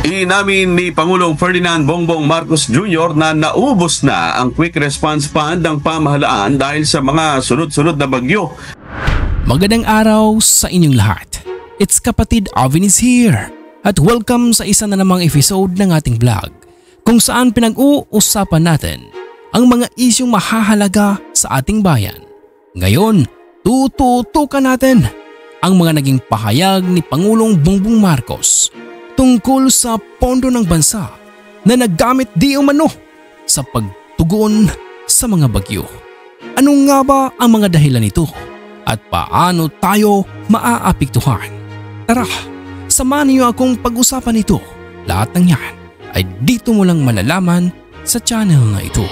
Inamin ni Pangulong Ferdinand Bongbong Marcos Jr. na naubos na ang Quick Response Fund ng pamahalaan dahil sa mga sunod-sunod na bagyo. Magandang araw sa inyong lahat. It's kapatid Alvin is here at welcome sa isa na namang episode ng ating vlog kung saan pinag-uusapan natin ang mga isyong mahahalaga sa ating bayan. Ngayon, tututukan natin ang mga naging pahayag ni Pangulong Bongbong Marcos tungkol sa pondo ng bansa na naggamit di umano sa pagtugon sa mga bagyo. Ano nga ba ang mga dahilan nito at paano tayo maaapektuhan? Tara, samahan niyo akong pag-usapan ito. Lahat ng yan ay dito mo lang malalaman sa channel na ito.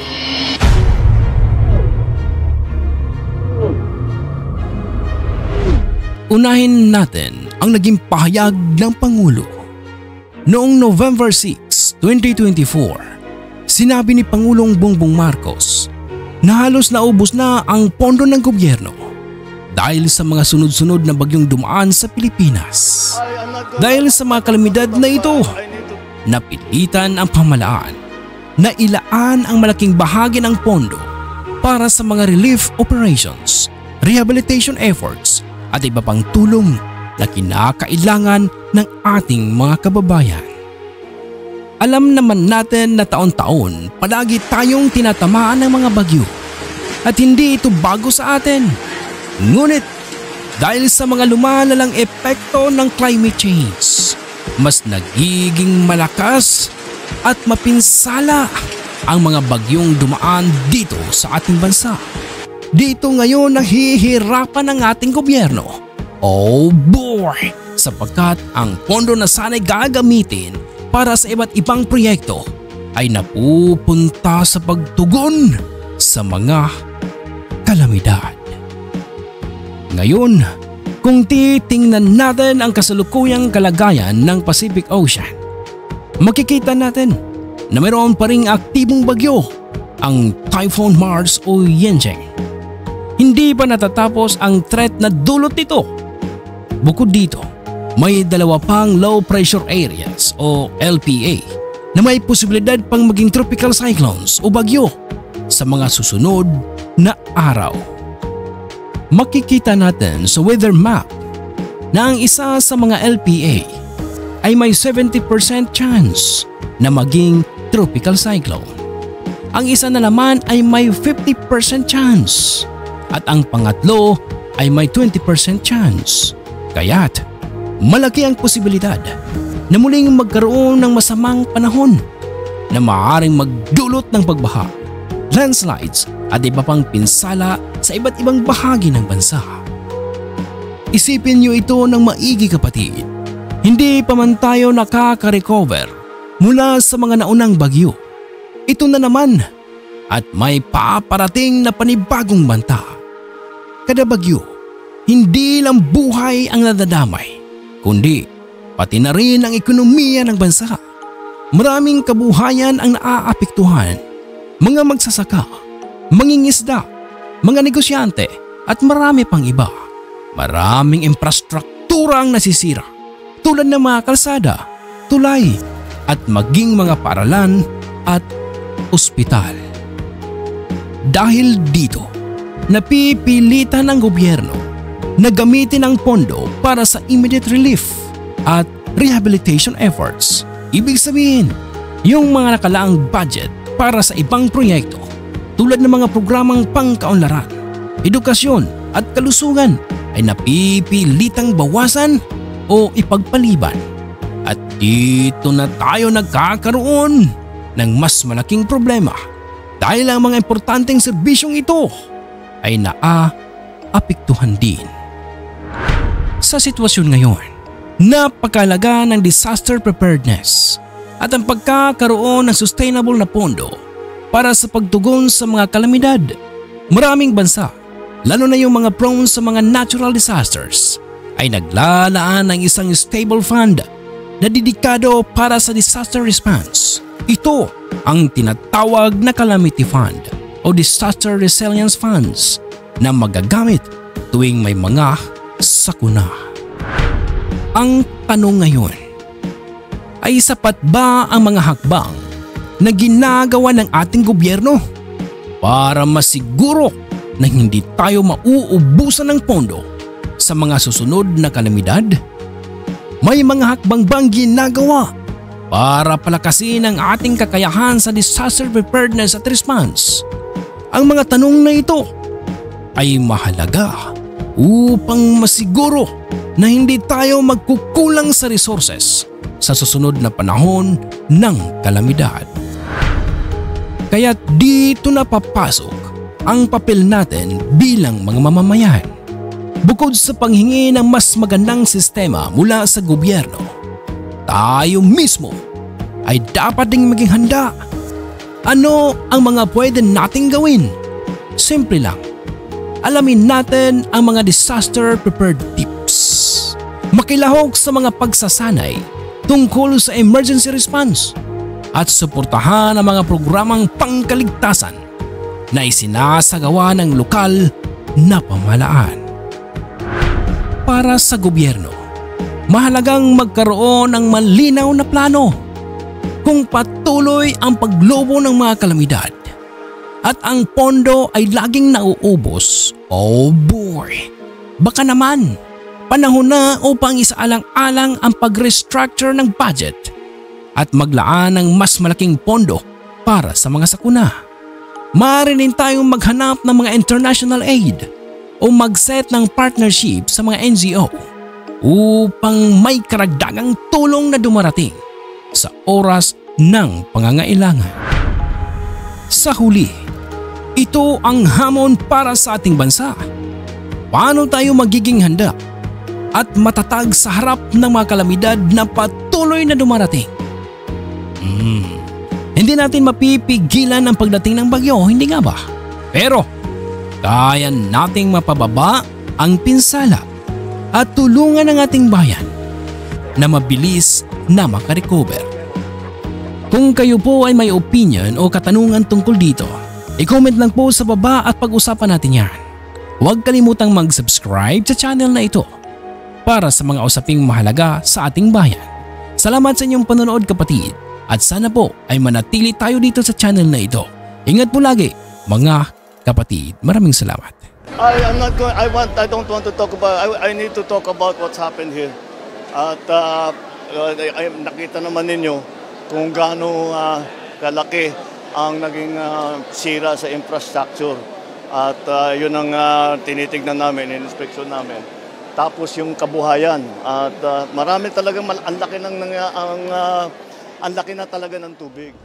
Unahin natin ang naging pahayag ng Pangulo. Noong November 6, 2024, sinabi ni Pangulong Bongbong Marcos na halos naubos na ang pondo ng gobyerno dahil sa mga sunod-sunod na bagyong dumaan sa Pilipinas. Dahil sa mga kalamidad na ito, napilitan ang pamahalaan na ilaan ang malaking bahagi ng pondo para sa mga relief operations, rehabilitation efforts at iba pang tulong na kinakailangan ng ating mga kababayan. Alam naman natin na taon-taon palagi tayong tinatamaan ng mga bagyo at hindi ito bago sa atin. Ngunit dahil sa mga lumalalang epekto ng climate change, mas nagiging malakas at mapinsala ang mga bagyong dumaan dito sa ating bansa. Dito ngayon nahihirapan ang ating gobyerno. Oh boy! Sapagkat ang pondo na sana'y gagamitin para sa iba't ibang proyekto ay napupunta sa pagtugon sa mga kalamidad. Ngayon, kung titingnan natin ang kasalukuyang kalagayan ng Pacific Ocean, makikita natin na mayroon pa ring aktibong bagyo, ang Typhoon Mars o Yanjing. Hindi pa natatapos ang threat na dulot nito. Bukod dito, may dalawa pang low pressure areas o LPA na may posibilidad pang maging tropical cyclones o bagyo sa mga susunod na araw. Makikita natin sa weather map na ang isa sa mga LPA ay may 70% chance na maging tropical cyclone. Ang isa na naman ay may 50% chance at ang pangatlo ay may 20% chance. Kaya't malaki ang posibilidad na muling magkaroon ng masamang panahon na maaaring magdulot ng pagbaha, landslides at iba pang pinsala sa iba't ibang bahagi ng bansa. Isipin niyo ito ng maigi kapatid. Hindi pa man tayo nakaka-recover mula sa mga naunang bagyo. Ito na naman at may paparating na panibagong banta. Kada bagyo, hindi lang buhay ang nadadamay, kundi pati na rin ang ekonomiya ng bansa. Maraming kabuhayan ang naaapektuhan, mga magsasaka, mangingisda, mga negosyante at marami pang iba. Maraming infrastruktura ang nasisira tulad ng mga kalsada, tulay at maging mga paaralan at ospital. Dahil dito, napipilitan ng gobyerno na gamitin ang pondo para sa immediate relief at rehabilitation efforts. Ibig sabihin, yung mga nakalaang budget para sa ibang proyekto tulad ng mga programang pangkaunlaran, edukasyon at kalusugan ay napipilitang bawasan o ipagpaliban. At dito na tayo nagkakaroon ng mas malaking problema dahil ang mga importanteng serbisyong ito ay naaapektuhan din. Sa sitwasyon ngayon, napakahalaga ng disaster preparedness at ang pagkakaroon ng sustainable na pondo para sa pagtugon sa mga kalamidad. Maraming bansa, lalo na yung mga prone sa mga natural disasters, ay naglalaan ng isang stable fund na dedikado para sa disaster response. Ito ang tinatawag na Calamity Fund o Disaster Resilience Funds na magagamit tuwing may mga sakuna. Ang tanong ngayon ay sapat ba ang mga hakbang na ginagawa ng ating gobyerno para masiguro na hindi tayo mauubusan ng pondo sa mga susunod na kalamidad? May mga hakbang bang ginagawa para palakasin ang ating kakayahan sa disaster preparedness at response? Ang mga tanong na ito ay mahalaga upang masiguro na hindi tayo magkukulang sa resources sa susunod na panahon ng kalamidad. Kaya dito na papasok ang papel natin bilang mga mamamayan. Bukod sa panghingi ng mas magandang sistema mula sa gobyerno, tayo mismo ay dapat ding maging handa. Ano ang mga pwede nating gawin? Simple lang. Alamin natin ang mga disaster prepared tips. Makilahok sa mga pagsasanay tungkol sa emergency response at suportahan ang mga programang pangkaligtasan na isinasagawa ng lokal na pamahalaan. Para sa gobyerno, mahalagang magkaroon ng malinaw na plano kung patuloy ang paglobo ng mga kalamidad at ang pondo ay laging nauubos. Oh boy! Baka naman, panahon na upang isaalang-alang ang pag-restructure ng budget at maglaan ng mas malaking pondo para sa mga sakuna. Maaari rin tayong maghanap ng mga international aid o mag-set ng partnership sa mga NGO upang may karagdagang tulong na dumarating sa oras ng pangangailangan. Sa huli, ito ang hamon para sa ating bansa. Paano tayo magiging handa at matatag sa harap ng mga kalamidad na patuloy na dumarating? Hindi natin mapipigilan ang pagdating ng bagyo, hindi nga ba? Pero kaya nating mapababa ang pinsala at tulungan ang ating bayan na mabilis na makarecover. Kung kayo po ay may opinion o katanungan tungkol dito, i-comment lang po sa baba at pag-usapan natin yan. Huwag kalimutang mag-subscribe sa channel na ito para sa mga usaping mahalaga sa ating bayan. Salamat sa inyong panonood, kapatid, at sana po ay manatili tayo dito sa channel na ito. Ingat po lagi, mga kapatid. Maraming salamat. I don't want to talk about. I need to talk about what's happened here. At nakita naman ninyo kung gaano kalaki ang naging sira sa infrastructure. At yun ang tinitignan namin, in-inspection namin. Tapos yung kabuhayan. At marami talagang ang laki na talaga ng tubig.